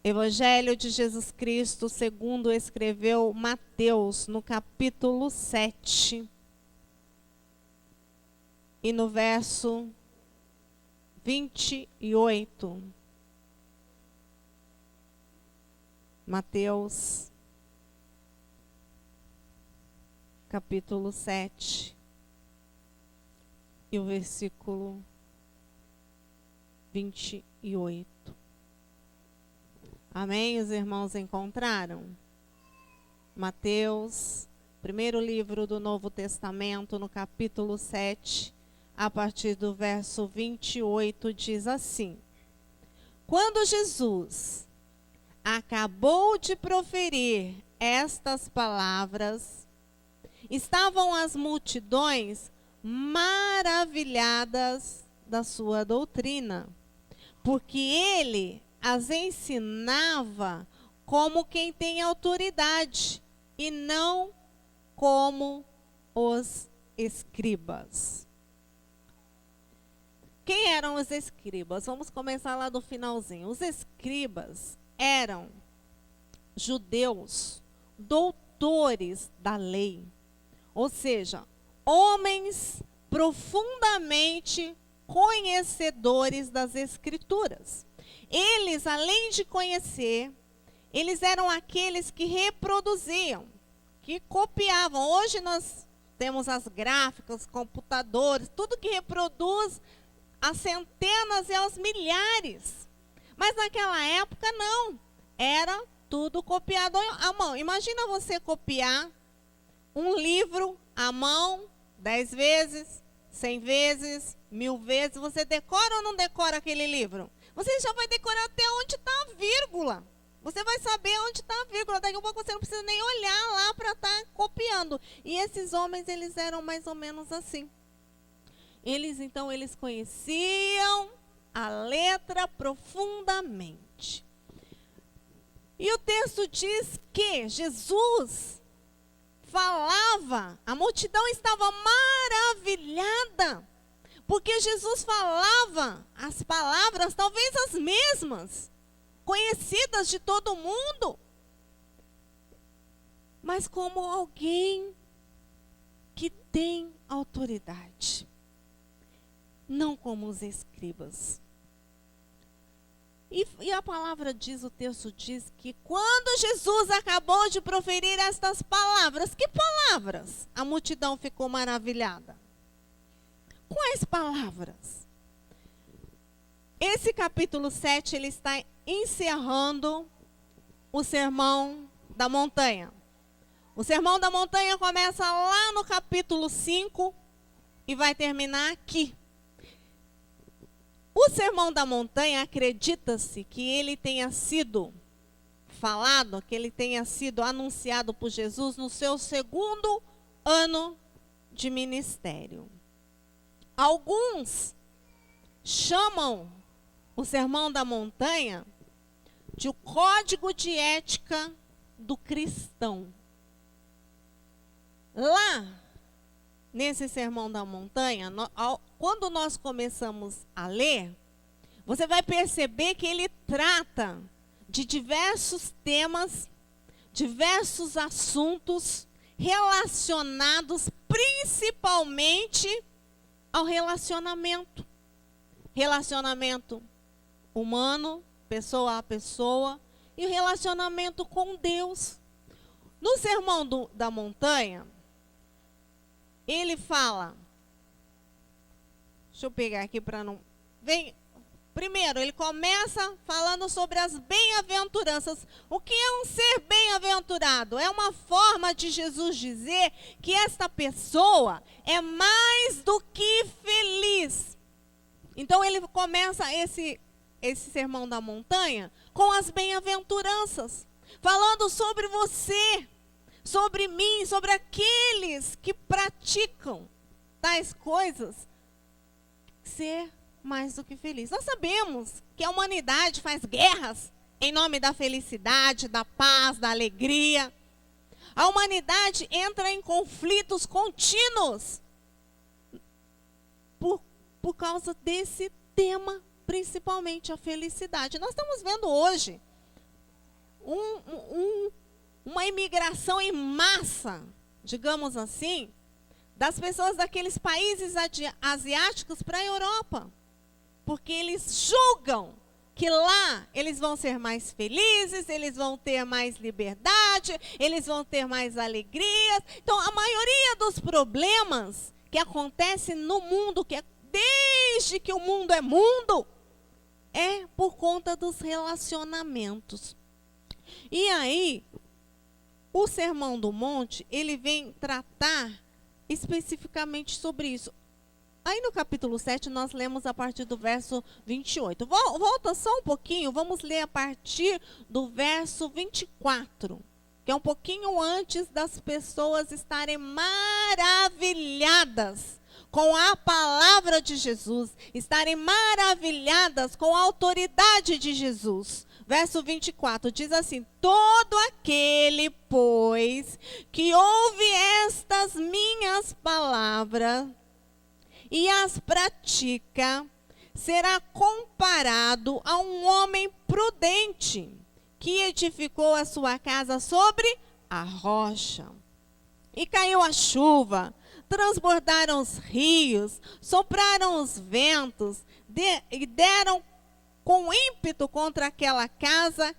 Evangelho de Jesus Cristo, segundo escreveu Mateus, no capítulo 7, e no verso 28. Mateus, capítulo 7, e o versículo 28. Amém? Os irmãos encontraram? Mateus, primeiro livro do Novo Testamento, no capítulo 7, a partir do verso 28, diz assim: Quando Jesus acabou de proferir estas palavras, estavam as multidões maravilhadas da sua doutrina, porque ele as ensinava como quem tem autoridade e não como os escribas. Quem eram os escribas? Vamos começar lá do finalzinho. Os escribas eram judeus, doutores da lei, ou seja, homens profundamente conhecedores das Escrituras. Eles, além de conhecer, eles eram aqueles que reproduziam, que copiavam. Hoje nós temos as gráficas, computadores, tudo que reproduz às centenas e aos milhares. Mas naquela época não, era tudo copiado à mão. Imagina você copiar um livro à mão 10 vezes, 100 vezes, 1000 vezes. Você decora ou não decora aquele livro? Você já vai decorar até onde está a vírgula. Você vai saber onde está a vírgula. Daqui a pouco você não precisa nem olhar lá para estar copiando. E esses homens, eles eram mais ou menos assim. Então, eles conheciam a letra profundamente. E o texto diz que Jesus falava, a multidão estava maravilhada, porque Jesus falava as palavras, talvez as mesmas, conhecidas de todo mundo, mas como alguém que tem autoridade, não como os escribas. E a palavra diz, o texto diz que quando Jesus acabou de proferir estas palavras, que palavras? A multidão ficou maravilhada. Quais palavras? Esse capítulo 7, ele está encerrando o Sermão da Montanha. O Sermão da Montanha começa lá no capítulo 5 e vai terminar aqui. O Sermão da Montanha, acredita-se que ele tenha sido falado, que ele tenha sido anunciado por Jesus no seu segundo ano de ministério. Alguns chamam o Sermão da Montanha de o código de ética do cristão. Lá, nesse Sermão da Montanha, quando nós começamos a ler, você vai perceber que ele trata de diversos temas, diversos assuntos relacionados principalmente ao relacionamento. Relacionamento humano, pessoa a pessoa, e o relacionamento com Deus. No Sermão da Montanha, ele fala, deixa eu pegar aqui para não... Primeiro, ele começa falando sobre as bem-aventuranças. O que é um ser bem-aventurado? É uma forma de Jesus dizer que esta pessoa é mais do que feliz. Então, ele começa esse Sermão da Montanha com as bem-aventuranças, falando sobre você, sobre mim, sobre aqueles que praticam tais coisas, ser mais do que feliz. Nós sabemos que a humanidade faz guerras em nome da felicidade, da paz, da alegria. A humanidade entra em conflitos contínuos por causa desse tema, principalmente a felicidade. Nós estamos vendo hoje uma imigração em massa, digamos assim, das pessoas daqueles países asiáticos para a Europa. Porque eles julgam que lá eles vão ser mais felizes, eles vão ter mais liberdade, eles vão ter mais alegrias. Então, a maioria dos problemas que acontecem no mundo, que é desde que o mundo é mundo, é por conta dos relacionamentos. E aí, o Sermão do Monte, ele vem tratar especificamente sobre isso. Aí no capítulo 7, nós lemos a partir do verso 28. Volta só um pouquinho, vamos ler a partir do verso 24, que é um pouquinho antes das pessoas estarem maravilhadas com a palavra de Jesus, estarem maravilhadas com a autoridade de Jesus. Verso 24 diz assim: todo aquele, pois, que ouve estas minhas palavras e as pratica, será comparado a um homem prudente, que edificou a sua casa sobre a rocha. E caiu a chuva, transbordaram os rios, sopraram os ventos, e deram com ímpeto contra aquela casa,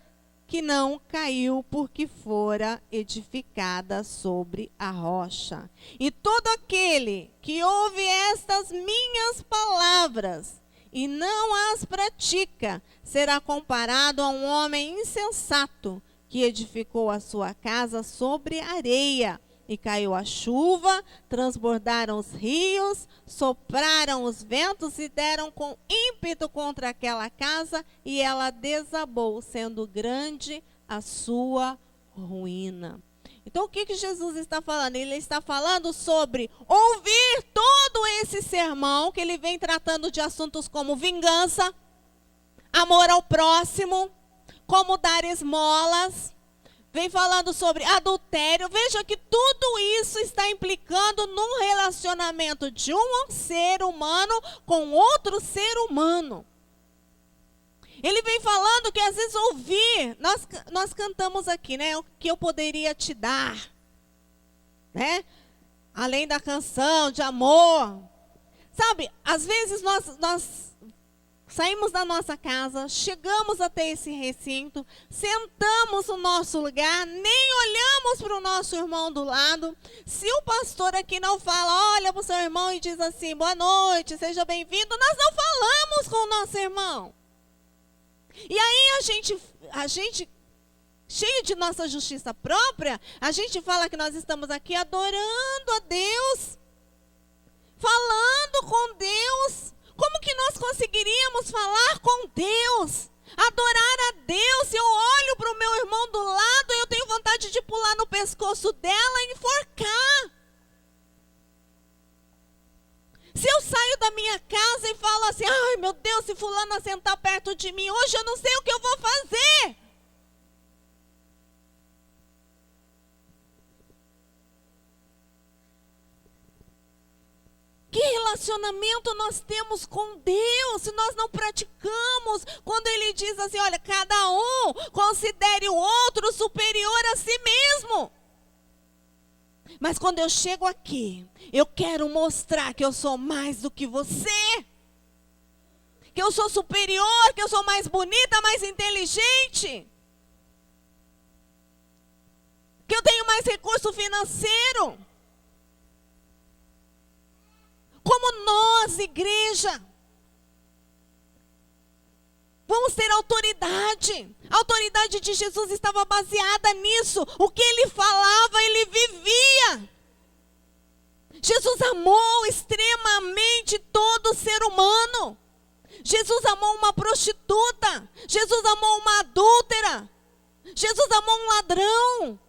que não caiu, porque fora edificada sobre a rocha. E todo aquele que ouve estas minhas palavras e não as pratica, será comparado a um homem insensato, que edificou a sua casa sobre areia. E caiu a chuva, transbordaram os rios, sopraram os ventos e deram com ímpeto contra aquela casa, e ela desabou, sendo grande a sua ruína. Então, o que Jesus está falando? Ele está falando sobre ouvir todo esse sermão, que ele vem tratando de assuntos como vingança, amor ao próximo, como dar esmolas, vem falando sobre adultério. Veja que tudo isso está implicando num relacionamento de um ser humano com outro ser humano. Ele vem falando que às vezes ouvir, nós cantamos aqui, né? O que eu poderia te dar, né? Além da canção de amor. Sabe, às vezes nós saímos da nossa casa, chegamos até esse recinto, sentamos no nosso lugar, nem olhamos para o nosso irmão do lado. Se o pastor aqui não fala, olha para o seu irmão e diz assim, boa noite, seja bem-vindo, nós não falamos com o nosso irmão. E aí a gente, cheio de nossa justiça própria, a gente fala que nós estamos aqui adorando a Deus, falando com Deus. Como que nós conseguiríamos falar com Deus, adorar a Deus, se eu olho para o meu irmão do lado e eu tenho vontade de pular no pescoço dela e enforcar? Se eu saio da minha casa e falo assim, ai meu Deus, se fulano sentar perto de mim hoje, eu não sei o que eu vou fazer. Que relacionamento nós temos com Deus se nós não praticamos? Quando ele diz assim, olha, cada um considere o outro superior a si mesmo. Mas quando eu chego aqui, eu quero mostrar que eu sou mais do que você. Que eu sou superior, que eu sou mais bonita, mais inteligente. Que eu tenho mais recurso financeiro. Como nós, igreja, vamos ter autoridade. A autoridade de Jesus estava baseada nisso. O que ele falava, ele vivia. Jesus amou extremamente todo ser humano. Jesus amou uma prostituta. Jesus amou uma adúltera. Jesus amou um ladrão.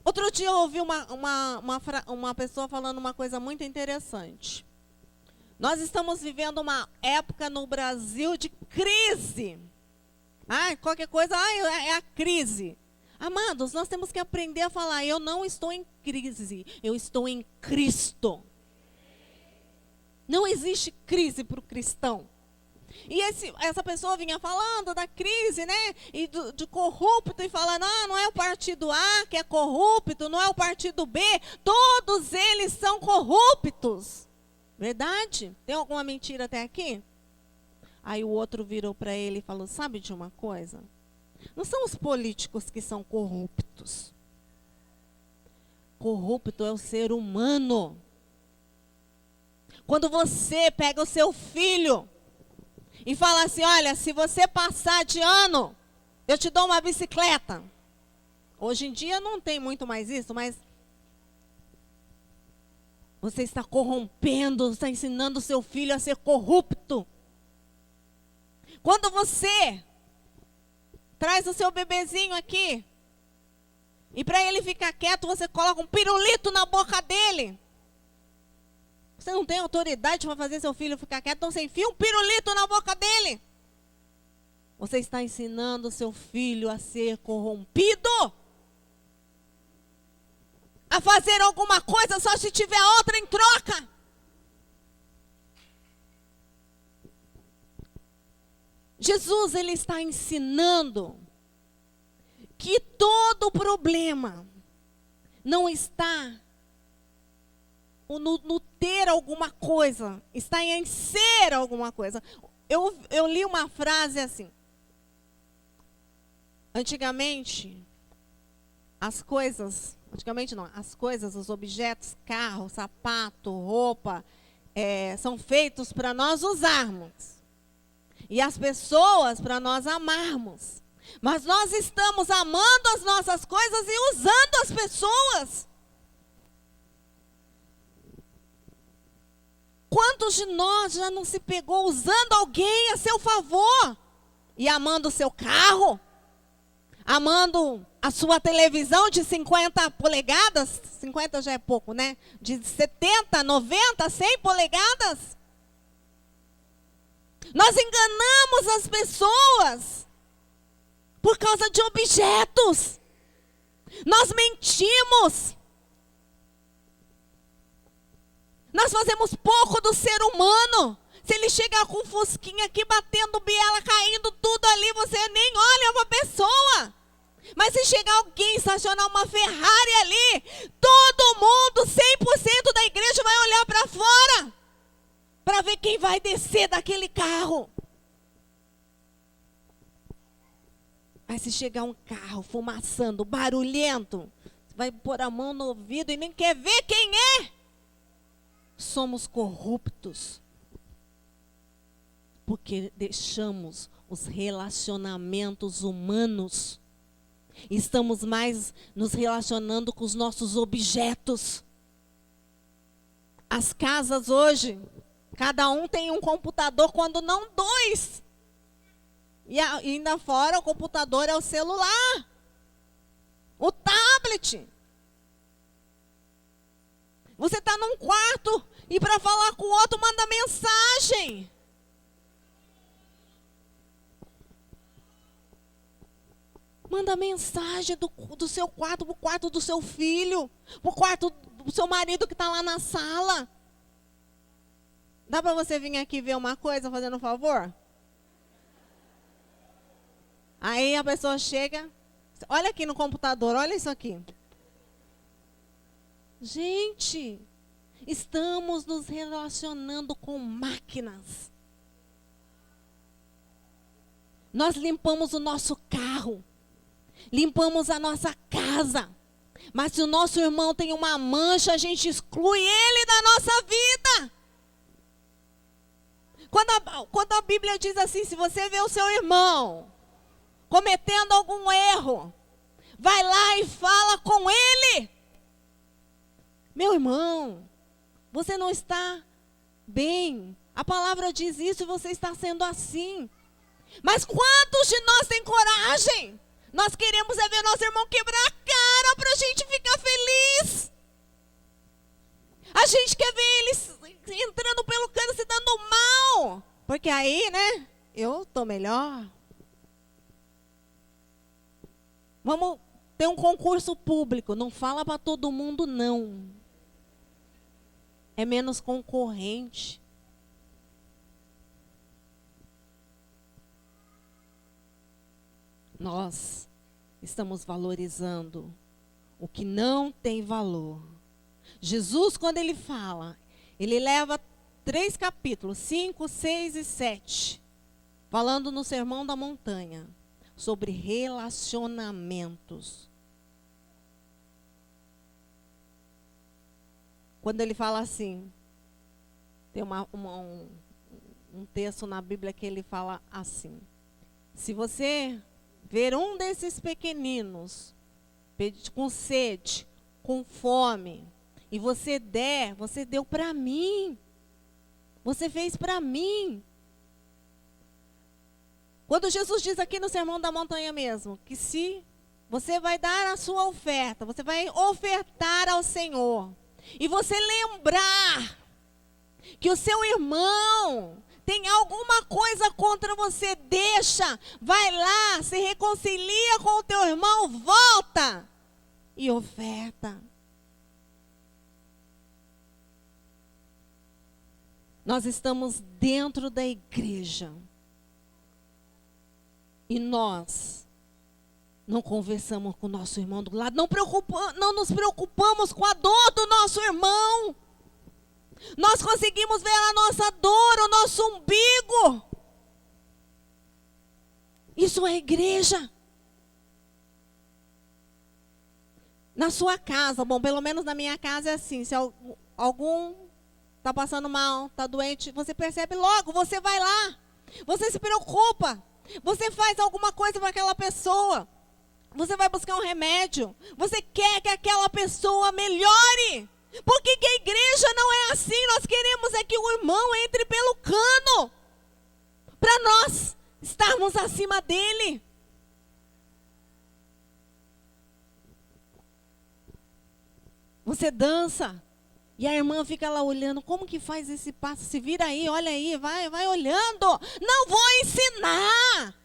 Outro dia eu ouvi uma pessoa falando uma coisa muito interessante. Nós estamos vivendo uma época no Brasil de crise. Qualquer coisa, é a crise. Amados, nós temos que aprender a falar, eu não estou em crise, eu estou em Cristo. Não existe crise para o cristão. E essa pessoa vinha falando da crise, né? E de corrupto, e falando, não é o partido A que é corrupto, não é o partido B, todos eles são corruptos. Verdade? Tem alguma mentira até aqui? Aí o outro virou para ele e falou, sabe de uma coisa? Não são os políticos que são corruptos. Corrupto é o ser humano. Quando você pega o seu filho e fala assim, olha, se você passar de ano, eu te dou uma bicicleta. Hoje em dia não tem muito mais isso, mas você está corrompendo, está ensinando o seu filho a ser corrupto. Quando você traz o seu bebezinho aqui, e para ele ficar quieto, você coloca um pirulito na boca dele. Você não tem autoridade para fazer seu filho ficar quieto, então você enfia um pirulito na boca dele. Você está ensinando o seu filho a ser corrompido. A fazer alguma coisa só se tiver outra em troca. Jesus, ele está ensinando que todo problema não está no ter alguma coisa, está em ser alguma coisa. Eu li uma frase assim. Antigamente, as coisas, os objetos, carro, sapato, roupa, são feitos para nós usarmos. E as pessoas para nós amarmos. Mas nós estamos amando as nossas coisas e usando as pessoas. Quantos de nós já não se pegou usando alguém a seu favor? E amando o seu carro? Amando a sua televisão de 50 polegadas? 50 já é pouco, né? De 70, 90, 100 polegadas? Nós enganamos as pessoas por causa de objetos. Nós mentimos. Nós fazemos pouco do ser humano. Se ele chegar com um fusquinha aqui, batendo biela, caindo tudo ali, você nem olha para a pessoa. Mas se chegar alguém, estacionar uma Ferrari ali, todo mundo, 100% da igreja vai olhar para fora. Para ver quem vai descer daquele carro. Mas se chegar um carro fumaçando, barulhento, você vai pôr a mão no ouvido e nem quer ver quem é. Somos corruptos. Porque deixamos os relacionamentos humanos. Estamos mais nos relacionando com os nossos objetos. As casas hoje, cada um tem um computador, quando não dois. E ainda fora, o computador é o celular. O tablet. Você está num quarto e para falar com o outro manda mensagem. Manda mensagem do seu quarto para o quarto do seu filho, para o quarto do seu marido que está lá na sala. Dá para você vir aqui ver uma coisa, fazendo um favor? Aí a pessoa chega, olha aqui no computador, olha isso aqui. Gente, estamos nos relacionando com máquinas. Nós limpamos o nosso carro, limpamos a nossa casa. Mas se o nosso irmão tem uma mancha, a gente exclui ele da nossa vida. Quando a Bíblia diz assim, se você vê o seu irmão cometendo algum erro, vai lá e fala com ele. Meu irmão, você não está bem. A palavra diz isso e você está sendo assim. Mas quantos de nós têm coragem? Nós queremos ver nosso irmão quebrar a cara para a gente ficar feliz. A gente quer ver ele entrando pelo cano, se dando mal. Porque aí, né, eu estou melhor. Vamos ter um concurso público. Não fala para todo mundo, não. É menos concorrente. Nós estamos valorizando o que não tem valor. Jesus, quando ele fala, ele leva 3 capítulos, 5, 6 e 7, falando no Sermão da Montanha, sobre relacionamentos. Quando ele fala assim, tem um texto na Bíblia que ele fala assim: se você ver um desses pequeninos com sede, com fome, e você der, você deu para mim. Você fez para mim. Quando Jesus diz aqui no Sermão da Montanha mesmo, que se você vai dar a sua oferta, você vai ofertar ao Senhor, e você lembrar que o seu irmão tem alguma coisa contra você, deixa, vai lá, se reconcilia com o teu irmão, volta e oferta. Nós estamos dentro da igreja e nós não conversamos com o nosso irmão do lado, não nos preocupamos com a dor do nosso irmão. Nós conseguimos ver a nossa dor, o nosso umbigo. Isso é igreja. Na sua casa, bom, pelo menos na minha casa é assim, se algum está passando mal, está doente, você percebe logo, você vai lá, você se preocupa, você faz alguma coisa para aquela pessoa, você vai buscar um remédio, você quer que aquela pessoa melhore. Por que a igreja não é assim? Nós queremos é que o irmão entre pelo cano, para nós estarmos acima dele. Você dança e a irmã fica lá olhando, como que faz esse passo? Se vira aí, olha aí, vai olhando. Não vou ensinar.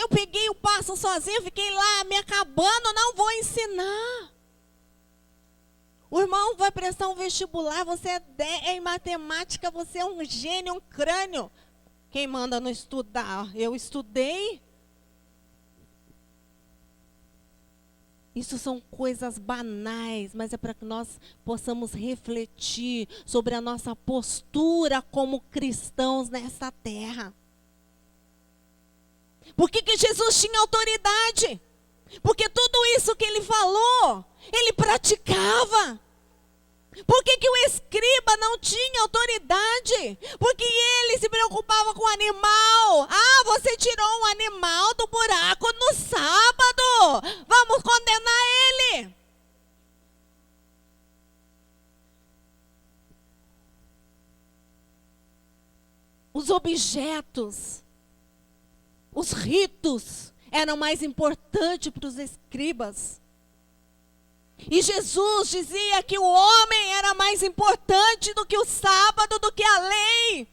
Eu peguei o passo sozinho, fiquei lá me acabando, não vou ensinar. O irmão vai prestar um vestibular, você é em matemática, você é um gênio, um crânio. Quem manda não estudar? Eu estudei. Isso são coisas banais, mas é para que nós possamos refletir sobre a nossa postura como cristãos nessa terra. Por que Jesus tinha autoridade? Porque tudo isso que ele falou, ele praticava. Por que o escriba não tinha autoridade? Porque ele se preocupava com o animal. Ah, você tirou um animal do buraco no sábado. Vamos condenar ele. Os objetos, os ritos eram mais importantes para os escribas. E Jesus dizia que o homem era mais importante do que o sábado, do que a lei.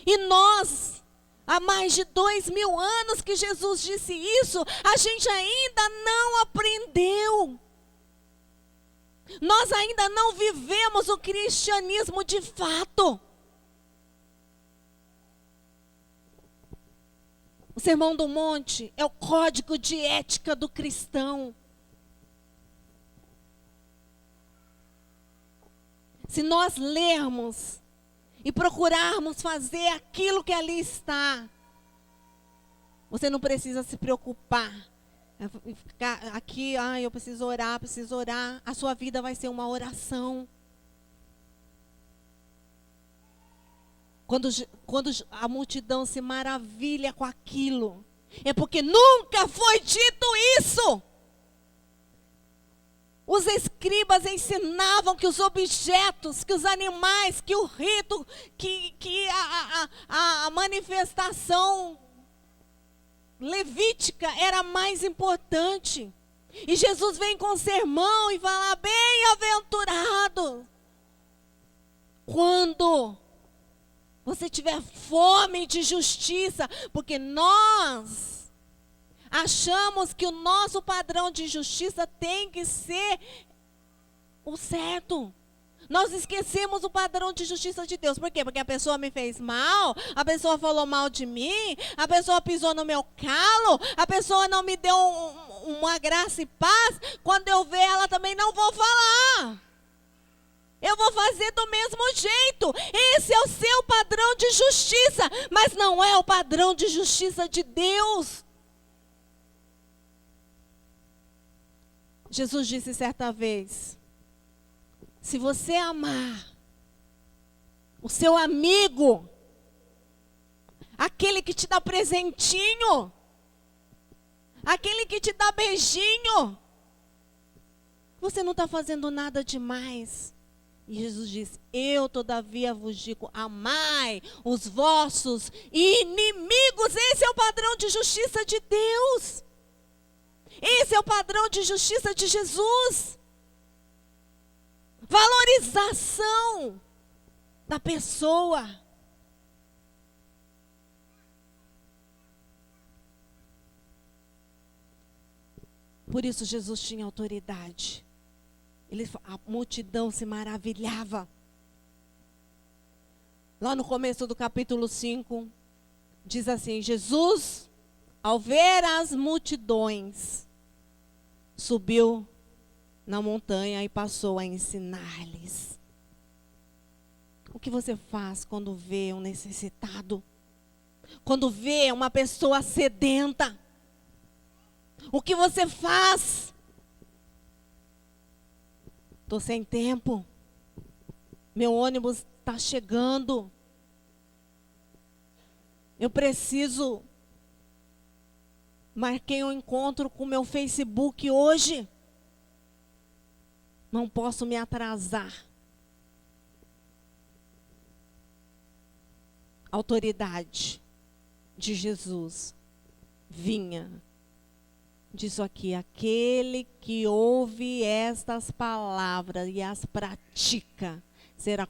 E nós, há mais de 2000 anos que Jesus disse isso, a gente ainda não aprendeu. Nós ainda não vivemos o cristianismo de fato. O Sermão do Monte é o código de ética do cristão. Se nós lermos e procurarmos fazer aquilo que ali está, você não precisa se preocupar. Ficar aqui, eu preciso orar. A sua vida vai ser uma oração. Quando a multidão se maravilha com aquilo, é porque nunca foi dito isso. Os escribas ensinavam que os objetos, que os animais, que o rito, que a manifestação levítica era mais importante. E Jesus vem com o sermão e fala: bem-aventurado quando você tiver fome de justiça, porque nós achamos que o nosso padrão de justiça tem que ser o certo. Nós esquecemos o padrão de justiça de Deus. Por quê? Porque a pessoa me fez mal, a pessoa falou mal de mim, a pessoa pisou no meu calo, a pessoa não me deu uma graça e paz. Quando eu ver ela também não vou falar. Eu vou fazer do mesmo jeito. Esse é o seu padrão de justiça, mas não é o padrão de justiça de Deus. Jesus disse certa vez: se você amar o seu amigo, aquele que te dá presentinho, aquele que te dá beijinho, você não está fazendo nada demais. E Jesus diz: eu todavia vos digo, amai os vossos inimigos. Esse é o padrão de justiça de Deus. Esse é o padrão de justiça de Jesus. Valorização da pessoa. Por isso Jesus tinha autoridade. A multidão se maravilhava. Lá no começo do capítulo 5, diz assim: Jesus, ao ver as multidões, subiu na montanha e passou a ensinar-lhes. O que você faz quando vê um necessitado? Quando vê uma pessoa sedenta? O que você faz? Estou sem tempo. Meu ônibus está chegando. Eu preciso. Marquei um encontro com o meu Facebook hoje. Não posso me atrasar. A autoridade de Jesus vinha disso aqui: aquele que ouve estas palavras e as pratica será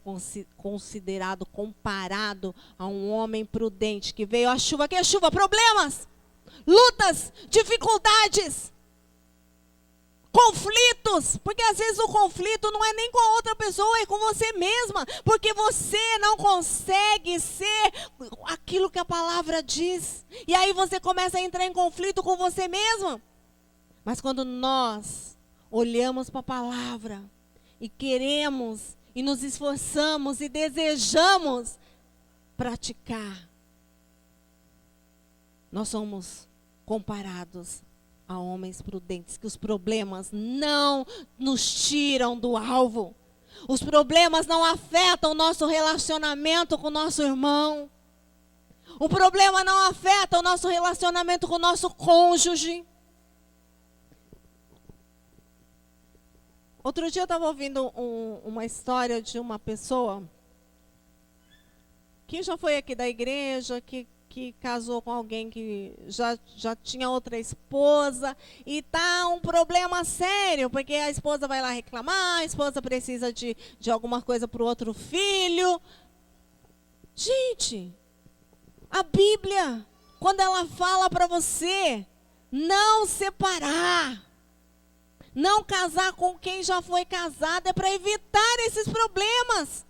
considerado, comparado a um homem prudente que veio a chuva. Que é chuva? Problemas, lutas, dificuldades, conflitos. Porque às vezes o conflito não é nem com a outra pessoa, é com você mesma. Porque você não consegue ser aquilo que a palavra diz. E aí você começa a entrar em conflito com você mesma. Mas quando nós olhamos para a palavra e queremos e nos esforçamos e desejamos praticar, nós somos comparados a homens prudentes, que os problemas não nos tiram do alvo. Os problemas não afetam o nosso relacionamento com o nosso irmão. O problema não afeta o nosso relacionamento com o nosso cônjuge. Outro dia eu estava ouvindo uma história de uma pessoa que já foi aqui da igreja, que casou com alguém que já tinha outra esposa, e tá um problema sério, porque a esposa vai lá reclamar, a esposa precisa de alguma coisa para o outro filho. Gente, a Bíblia, quando ela fala para você não separar, não casar com quem já foi casado, é para evitar esses problemas.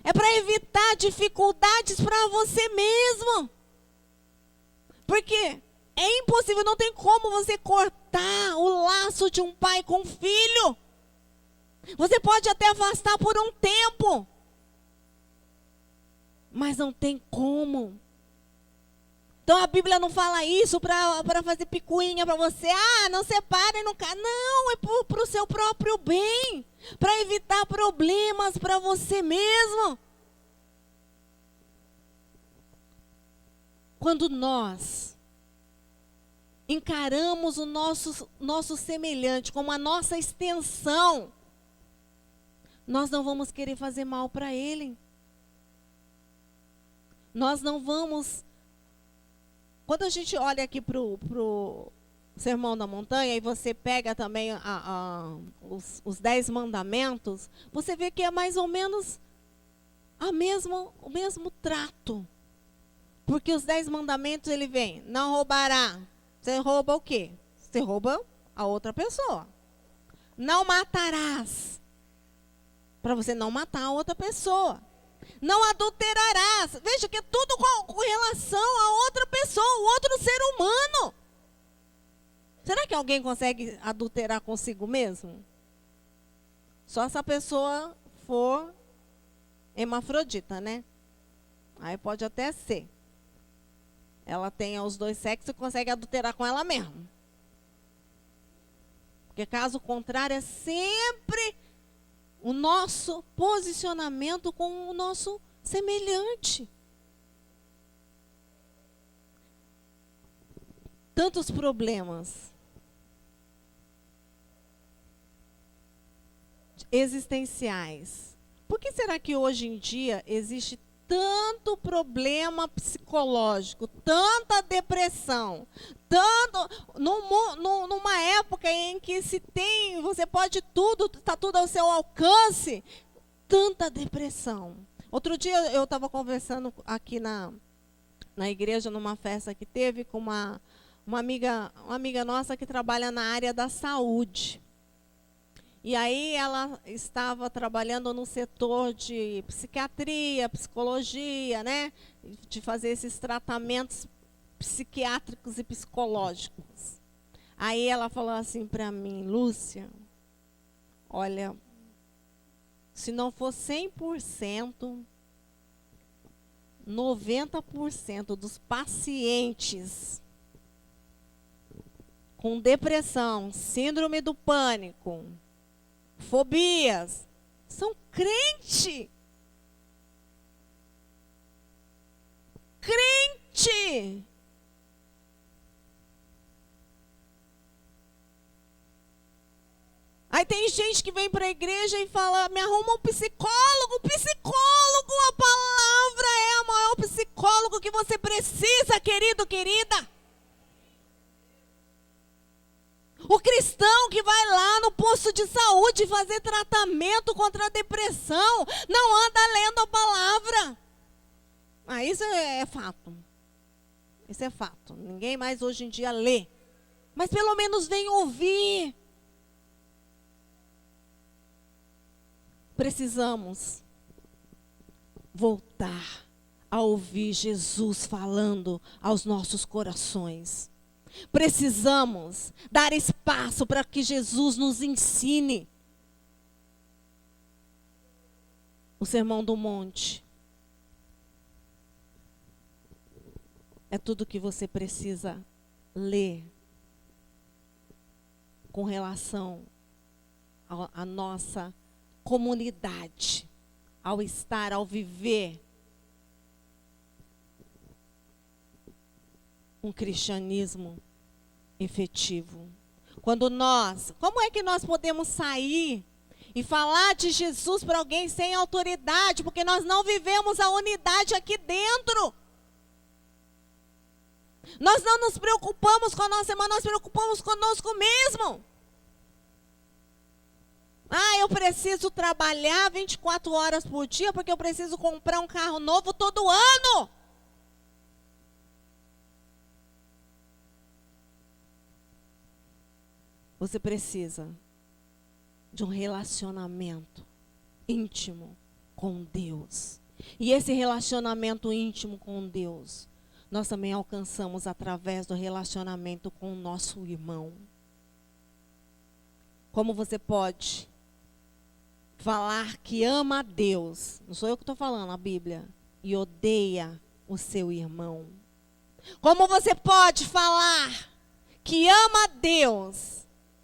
É para evitar dificuldades para você mesmo. Porque é impossível, não tem como você cortar o laço de um pai com um filho. Você pode até afastar por um tempo, mas não tem como. Então a Bíblia não fala isso para fazer picuinha para você. Ah, não separe, não casa. Não, é para o seu próprio bem. Para evitar problemas para você mesmo. Quando nós encaramos o nosso semelhante como a nossa extensão, nós não vamos querer fazer mal para ele. Nós não vamos... Quando a gente olha aqui para o Sermão da Montanha, e você pega também os 10 mandamentos, você vê que é mais ou menos o mesmo trato. Porque os 10 mandamentos, ele vem: não roubará. Você rouba o quê? Você rouba a outra pessoa. Não matarás. para você não matar a outra pessoa. Não adulterarás. Veja que é tudo com relação a outra pessoa, o outro ser humano. Será que alguém consegue adulterar consigo mesmo? Só se a pessoa for hermafrodita, né? Aí pode até ser. Ela tem os dois sexos e consegue adulterar com ela mesma. Porque caso contrário é sempre o nosso posicionamento com o nosso semelhante. Tantos problemas existenciais. Por que será que hoje em dia existe tanto problema psicológico, tanta depressão, numa época em que você pode tudo, está tudo ao seu alcance, tanta depressão. Outro dia eu estava conversando aqui na igreja, numa festa que teve, com uma amiga nossa que trabalha na área da saúde. E aí ela estava trabalhando no setor de psiquiatria, psicologia, né? De fazer esses tratamentos psiquiátricos e psicológicos. Aí ela falou assim para mim: Lúcia, olha, se não for 100%, 90% dos pacientes com depressão, síndrome do pânico, fobias, são crente. Crente. Aí tem gente que vem para a igreja e fala: me arruma um psicólogo. Psicólogo, a palavra é o maior psicólogo que você precisa, querido, querida. O cristão que vai lá no posto de saúde fazer tratamento contra a depressão não anda lendo a palavra. Ah, isso é fato. Isso é fato. Ninguém mais hoje em dia lê. Mas pelo menos vem ouvir. Precisamos voltar a ouvir Jesus falando aos nossos corações. Precisamos dar espaço para que Jesus nos ensine. O Sermão do Monte é tudo que você precisa ler com relação à nossa comunidade, ao viver um cristianismo efetivo. Como é que nós podemos sair e falar de Jesus para alguém sem autoridade? Porque nós não vivemos a unidade aqui dentro. Nós não nos preocupamos com a nossa irmã, nós nos preocupamos conosco mesmo. Ah, eu preciso trabalhar 24 horas por dia porque eu preciso comprar um carro novo todo ano. Você precisa de um relacionamento íntimo com Deus. E esse relacionamento íntimo com Deus, nós também alcançamos através do relacionamento com o nosso irmão. Como você pode falar que ama a Deus, não sou eu que estou falando, a Bíblia, e odeia o seu irmão? Como você pode falar que ama a Deus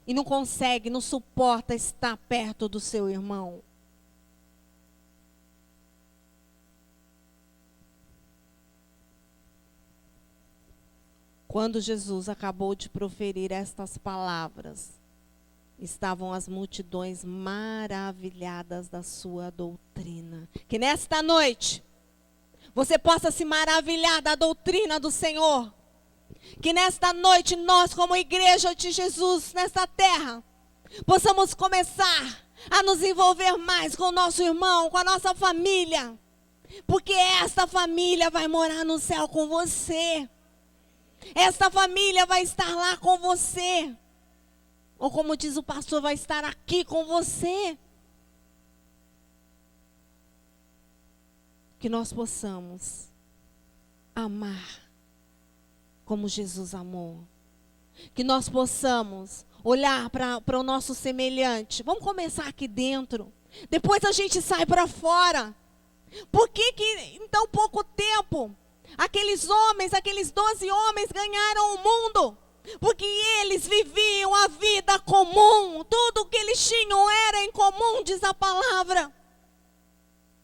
e não consegue, não suporta estar perto do seu irmão? Quando Jesus acabou de proferir estas palavras, estavam as multidões maravilhadas da sua doutrina. Que nesta noite você possa se maravilhar da doutrina do Senhor. Que nesta noite nós, como igreja de Jesus nesta terra, possamos começar a nos envolver mais com o nosso irmão, com a nossa família. Porque esta família vai morar no céu com você. Esta família vai estar lá com você. Ou como diz o pastor, vai estar aqui com você. que nós possamos amar como Jesus amou. Que nós possamos olhar para o nosso semelhante. Vamos começar aqui dentro. Depois a gente sai para fora. Por que em tão pouco tempo, aqueles 12 homens ganharam o mundo? Porque eles viviam a vida comum. Tudo o que eles tinham era em comum, diz a palavra.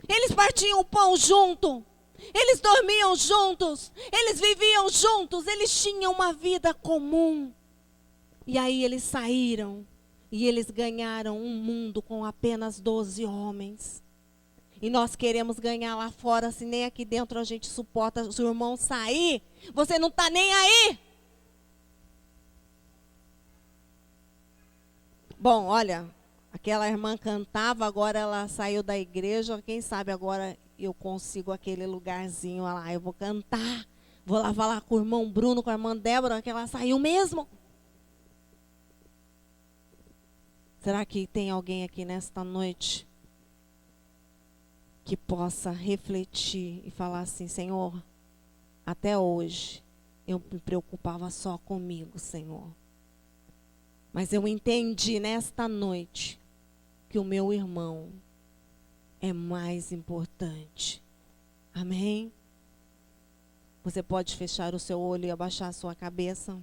Eles partiam o pão junto. Eles dormiam juntos, eles viviam juntos, eles tinham uma vida comum. E aí eles saíram e eles ganharam um mundo com apenas 12 homens. E nós queremos ganhar lá fora, se nem aqui dentro a gente suporta os irmãos sair, você não está nem aí. Bom, olha, aquela irmã cantava, agora ela saiu da igreja, quem sabe agora eu consigo aquele lugarzinho lá, eu vou cantar, vou lavar lá com o irmão Bruno, com a irmã Débora, que ela saiu mesmo. Será que tem alguém aqui nesta noite que possa refletir e falar assim, Senhor, até hoje eu me preocupava só comigo, Senhor. Mas eu entendi nesta noite que o meu irmão é mais importante. Amém? Você pode fechar o seu olho e abaixar a sua cabeça?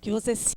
Que você